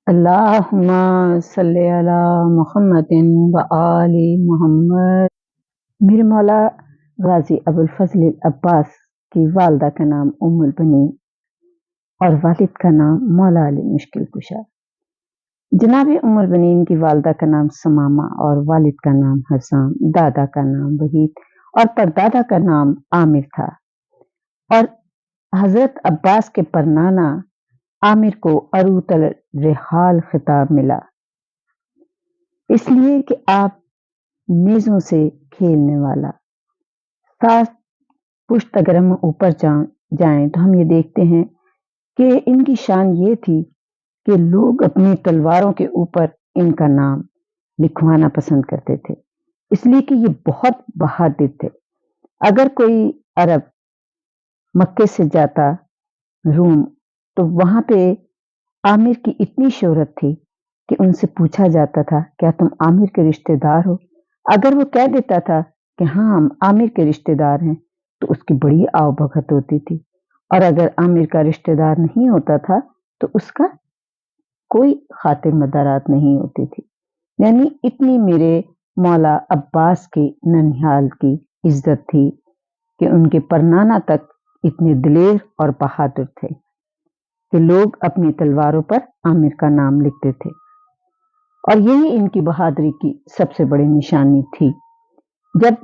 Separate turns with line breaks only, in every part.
اللہم صلی علی محمد و آل محمد۔ میرے مولا غازی ابوالفضل العباس کی والدہ کا نام ام البنین اور والد کا نام مولا علی مشکل کشا۔ جناب ام البنین کی والدہ کا نام سمامہ اور والد کا نام حسام، دادا کا نام وحید اور پردادا کا نام عامر تھا، اور حضرت عباس کے پرنانا عامر کو عروت الرحال خطاب ملا، اس لیے کہ آپ میزوں سے کھیلنے والا۔ ساتھ پشت اگر ہم اوپر جائیں تو ہم یہ دیکھتے ہیں کہ ان کی شان یہ تھی کہ لوگ اپنی تلواروں کے اوپر ان کا نام لکھوانا پسند کرتے تھے، اس لیے کہ یہ بہت بہادر تھے۔ اگر کوئی عرب مکے سے جاتا روم تو وہاں پہ عامر کی اتنی شہرت تھی کہ ان سے پوچھا جاتا تھا کیا تم عامر کے رشتہ دار ہو؟ اگر وہ کہہ دیتا تھا کہ ہاں ہم عامر کے رشتہ دار ہیں تو اس کی بڑی آؤ بھگت ہوتی تھی، اور اگر عامر کا رشتہ دار نہیں ہوتا تھا تو اس کا کوئی خاطر مدارات نہیں ہوتی تھی۔ یعنی اتنی میرے مولا عباس کے ننھیال کی عزت تھی کہ ان کے پرنانا تک اتنے دلیر اور بہادر تھے کہ لوگ اپنی تلواروں پر عامر کا نام لکھتے تھے، اور یہی ان کی بہادری کی سب سے بڑی نشانی تھی۔ جب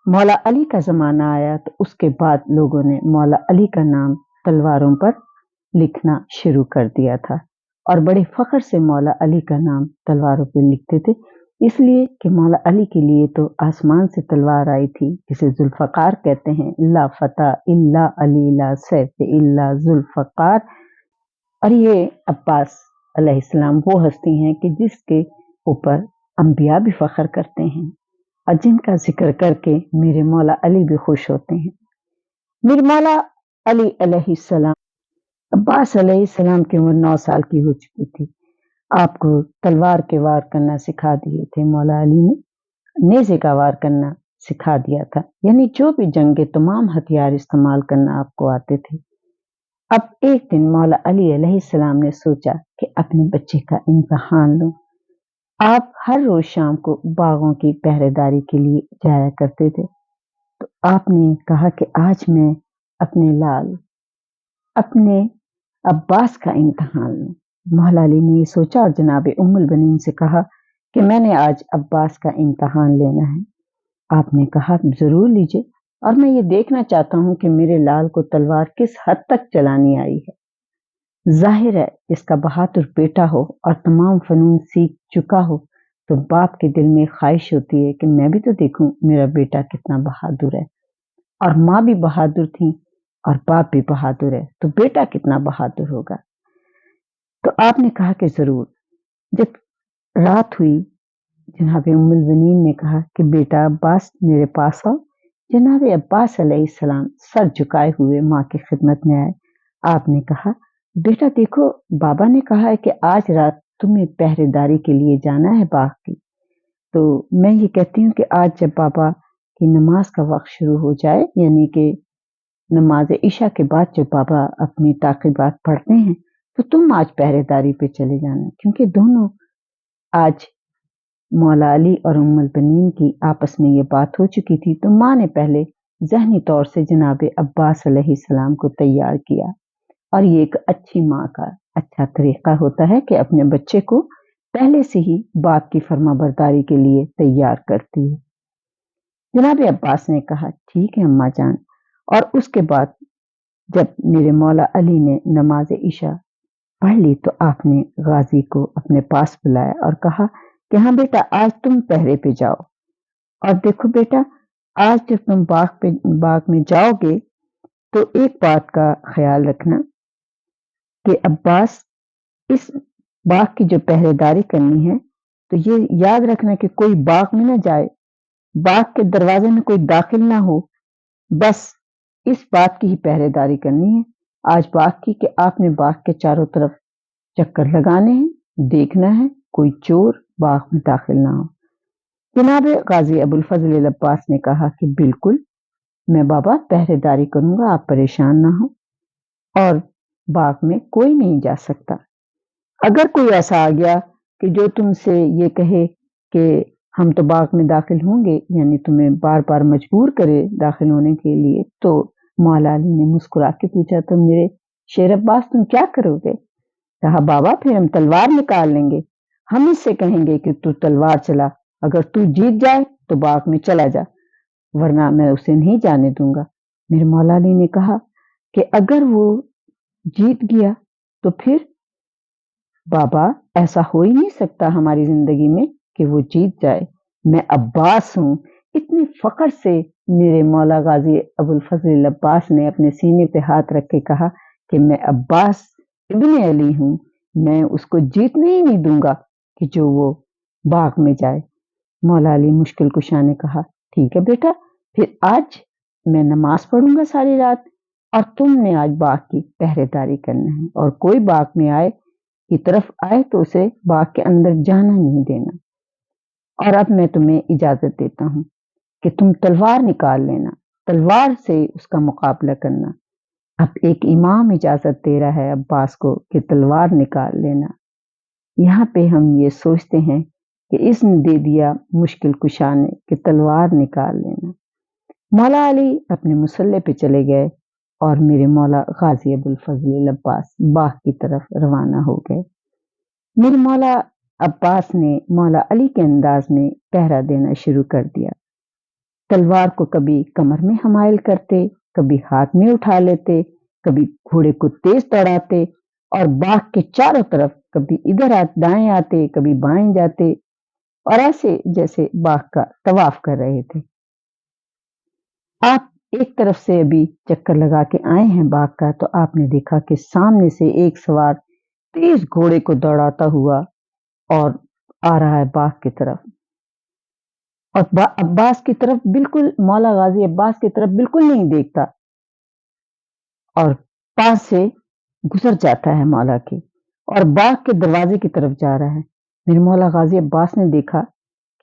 مولا علی کا زمانہ آیا تو اس کے بعد لوگوں نے مولا علی کا نام تلواروں پر لکھنا شروع کر دیا تھا، اور بڑے فخر سے مولا علی کا نام تلواروں پہ لکھتے تھے، اس لیے کہ مولا علی کے لیے تو آسمان سے تلوار آئی تھی جسے ذوالفقار کہتے ہیں، لا فتح الا علی لا سیف الا ذوالفقار۔ اور یہ عباس علیہ السلام وہ ہستی ہیں کہ جس کے اوپر انبیاء بھی فخر کرتے ہیں اور جن کا ذکر کر کے میرے مولا علی بھی خوش ہوتے ہیں۔ میرے مولا علی علیہ السلام، عباس علیہ السلام کی عمر 9 سال کی ہو چکی تھی، آپ کو تلوار کے وار کرنا سکھا دیے تھے۔ مولا علی نے نیزے کا وار کرنا سکھا دیا تھا، یعنی جو بھی جنگ کے تمام ہتھیار استعمال کرنا آپ کو آتے تھے۔ اب ایک دن مولا علی علیہ السلام نے سوچا کہ اپنے بچے کا امتحان لوں۔ آپ ہر روز شام کو باغوں کی پہرے داری کے لیے جایا کرتے تھے، تو آپ نے کہا کہ آج میں اپنے لال اپنے عباس کا امتحان لوں۔ مولا علی نے یہ سوچا اور جناب ام البنین سے کہا کہ میں نے آج عباس کا امتحان لینا ہے۔ آپ نے کہا ضرور لیجئے، اور میں یہ دیکھنا چاہتا ہوں کہ میرے لال کو تلوار کس حد تک چلانی آئی ہے۔ ظاہر ہے جس کا بہادر بیٹا ہو اور تمام فنون سیکھ چکا ہو تو باپ کے دل میں خواہش ہوتی ہے کہ میں بھی تو دیکھوں میرا بیٹا کتنا بہادر ہے، اور ماں بھی بہادر تھی اور باپ بھی بہادر ہے تو بیٹا کتنا بہادر ہوگا۔ تو آپ نے کہا کہ ضرور۔ جب رات ہوئی جناب ام البنین نے کہا کہ بیٹا عباس میرے پاس آؤ۔ جناب عباس علیہ السلام سر جھکائے ہوئے ماں کی خدمت میں آئے۔ آپ نے کہا بیٹا دیکھو، بابا نے کہا ہے کہ آج رات تمہیں پہرے داری کے لیے جانا ہے باغ کی، تو میں یہ کہتی ہوں کہ آج جب بابا کی نماز کا وقت شروع ہو جائے، یعنی کہ نماز عشاء کے بعد جب بابا اپنی تعقیبات پڑھتے ہیں تو تم آج پہرے داری پہ چلے جانا، کیونکہ دونوں آج مولا علی اور ام البنین کی آپس میں یہ بات ہو چکی تھی، تو ماں نے پہلے ذہنی طور سے جناب عباس علیہ السلام کو تیار کیا، اور یہ ایک اچھی ماں کا اچھا طریقہ ہوتا ہے کہ اپنے بچے کو پہلے سے ہی باپ کی فرما برداری کے لیے تیار کرتی ہے۔ جناب عباس نے کہا ٹھیک ہے اماں جان، اور اس کے بعد جب میرے مولا علی نے نماز عشاء پڑھ لی تو آپ نے غازی کو اپنے پاس بلایا اور کہا کہ ہاں بیٹا آج تم پہرے پہ جاؤ، اور دیکھو بیٹا آج جب تم باغ میں جاؤ گے تو ایک بات کا خیال رکھنا کہ عباس اس باغ کی جو پہرے داری کرنی ہے تو یہ یاد رکھنا کہ کوئی باغ میں نہ جائے، باغ کے دروازے میں کوئی داخل نہ ہو، بس اس بات کی ہی پہرے داری کرنی ہے آج باغ کی کہ آپ نے باغ کے چاروں طرف چکر لگانے ہیں، دیکھنا ہے کوئی چور باغ میں داخل نہ ہو۔ جناب غازی ابوالفضل العباس نے کہا کہ بالکل میں بابا پہرے داری کروں گا، آپ پریشان نہ ہو، اور باغ میں کوئی نہیں جا سکتا۔ اگر کوئی ایسا آ گیا کہ جو تم سے یہ کہے کہ ہم تو باغ میں داخل ہوں گے، یعنی تمہیں بار بار مجبور کرے داخل ہونے کے لیے، تو مولا علی نے مسکرا کے پوچھا تو میرے شیر عباس تم کیا کرو گے؟ کہا بابا پھر ہم تلوار نکال لیں گے، ہم اس سے کہیں گے کہ تو تلوار چلا، اگر تو جیت جائے تو باغ میں چلا جا، ورنہ میں اسے نہیں جانے دوں گا۔ میرے مولا علی نے کہا کہ اگر وہ جیت گیا تو پھر؟ بابا ایسا ہو ہی نہیں سکتا ہماری زندگی میں کہ وہ جیت جائے، میں عباس ہوں۔ اتنی فخر سے میرے مولا غازی ابو الفضل عباس نے اپنے سینے پہ ہاتھ رکھ کے کہا کہ میں عباس ابن علی ہوں، میں اس کو جیتنے ہی نہیں دوں گا کہ جو وہ باغ میں جائے۔ مولا علی مشکل کشا نے کہا ٹھیک ہے بیٹا، پھر آج میں نماز پڑھوں گا ساری رات، اور تم نے آج باغ کی پہرے داری کرنا ہے، اور کوئی باغ میں آئے کی طرف آئے تو اسے باغ کے اندر جانا نہیں دینا، اور اب میں تمہیں اجازت دیتا ہوں کہ تم تلوار نکال لینا، تلوار سے اس کا مقابلہ کرنا۔ اب ایک امام اجازت دے رہا ہے عباس کو کہ تلوار نکال لینا۔ یہاں پہ ہم یہ سوچتے ہیں کہ اس نے دے دیا مشکل کشا نے کہ تلوار نکال لینا۔ مولا علی اپنے مسلح پہ چلے گئے اور میرے مولا غازی ابو الفضل عباس باغ کی طرف روانہ ہو گئے۔ میرے مولا عباس نے مولا علی کے انداز میں پہرا دینا شروع کر دیا، تلوار کو کبھی کمر میں حمائل کرتے، کبھی ہاتھ میں اٹھا لیتے، کبھی گھوڑے کو تیز دوڑاتے، اور باغ کے چاروں طرف کبھی ادھر دائیں آتے، کبھی بائیں جاتے، اور ایسے جیسے باغ کا طواف کر رہے تھے۔ آپ ایک طرف سے ابھی چکر لگا کے آئے ہیں باغ کا، تو آپ نے دیکھا کہ سامنے سے ایک سوار تیز گھوڑے کو دوڑاتا ہوا اور آ رہا ہے باغ کی طرف، اور عباس کی طرف بالکل، مولا غازی عباس کی طرف بالکل نہیں دیکھتا، اور پاس سے گزر جاتا ہے مولا کے، اور باغ کے دروازے کی طرف جا رہا ہے۔ میرے مولا غازی عباس نے دیکھا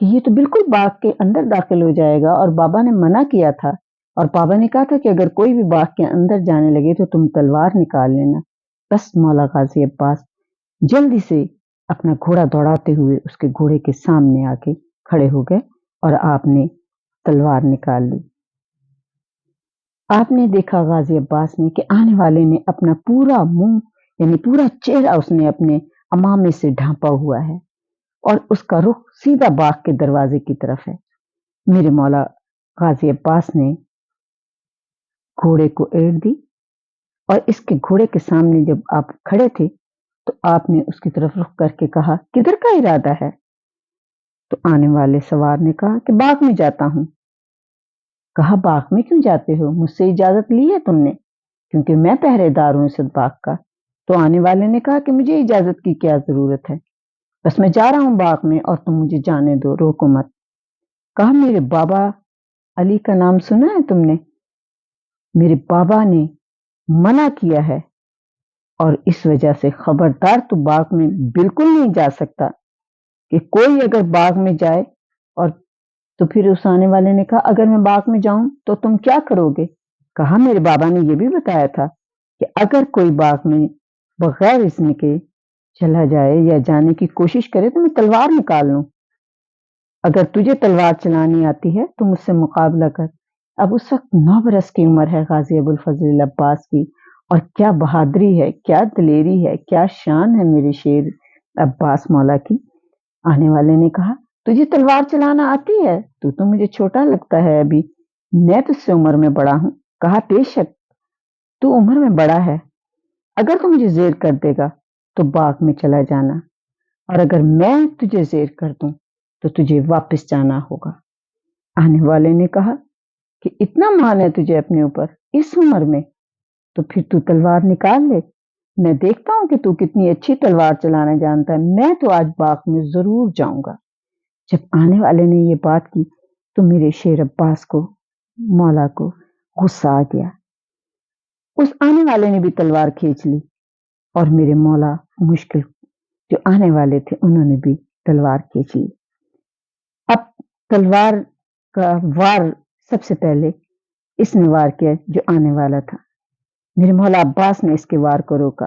کہ یہ تو بالکل باغ کے اندر داخل ہو جائے گا، اور بابا نے منع کیا تھا، اور بابا نے کہا تھا کہ اگر کوئی بھی باغ کے اندر جانے لگے تو تم تلوار نکال لینا۔ بس مولا غازی عباس جلدی سے اپنا گھوڑا دوڑاتے ہوئے اس کے گھوڑے کے سامنے آ کے کھڑے ہو گئے، اور آپ نے تلوار نکال لی۔ آپ نے دیکھا غازی عباس نے کہ آنے والے نے اپنا پورا منہ، یعنی پورا چہرہ اس نے اپنے عمامے سے ڈھانپا ہوا ہے، اور اس کا رخ سیدھا باغ کے دروازے کی طرف ہے۔ میرے مولا غازی عباس نے گھوڑے کو ایڑ دی، اور اس کے گھوڑے کے سامنے جب آپ کھڑے تھے تو آپ نے اس کی طرف رخ کر کے کہا کدھر کا ارادہ ہے؟ تو آنے والے سوار نے کہا کہ باغ میں جاتا ہوں۔ کہا باغ میں کیوں جاتے ہو؟ مجھ سے اجازت لی ہے تم نے؟ کیونکہ میں پہرے دار ہوں اس باغ کا۔ تو آنے والے نے کہا کہ مجھے اجازت کی کیا ضرورت ہے، بس میں جا رہا ہوں باغ میں، اور تم مجھے جانے دو، روکو مت۔ کہا میرے بابا علی کا نام سنا ہے تم نے؟ میرے بابا نے منع کیا ہے، اور اس وجہ سے خبردار تو باغ میں بالکل نہیں جا سکتا، کہ کوئی اگر باغ میں جائے، اور تو پھر اس آنے والے نے کہا اگر میں باغ میں جاؤں تو تم کیا کرو گے؟ کہا میرے بابا نے یہ بھی بتایا تھا کہ اگر کوئی باغ میں بغیر اذن کے چلا جائے یا جانے کی کوشش کرے تو میں تلوار نکال لوں، اگر تجھے تلوار چلانی آتی ہے تو مجھ سے مقابلہ کر۔ اب اس وقت 9 برس کی عمر ہے غازی ابو الفضل عباس کی، اور کیا بہادری ہے، کیا دلیری ہے، کیا شان ہے میرے شیر عباس مولا کی۔ آنے والے نے کہا تجھے تلوار چلانا آتی ہے؟ تو مجھے چھوٹا لگتا ہے ابھی، میں تجھ سے عمر میں بڑا ہوں۔ کہا بے شک تو عمر میں بڑا ہے، اگر تو مجھے زیر کر دے گا تو باغ میں چلا جانا، اور اگر میں تجھے زیر کر دوں تو تجھے واپس جانا ہوگا۔ آنے والے نے کہا کہ اتنا مان ہے تجھے اپنے اوپر اس عمر میں، تو پھر تو تلوار نکال لے، میں دیکھتا ہوں کہ تو کتنی اچھی تلوار چلانا جانتا ہے، میں تو آج باغ میں ضرور جاؤں گا۔ جب آنے والے نے یہ بات کی تو میرے شیر عباس کو، مولا کو غصہ آ گیا، اس آنے والے نے بھی تلوار کھینچ لی، اور میرے مولا مشکل جو آنے والے تھے انہوں نے بھی تلوار کھینچ لی۔ اب تلوار کا وار سب سے پہلے اس نے وار کیا جو آنے والا تھا، میرے مولا عباس نے اس کے وار کو روکا،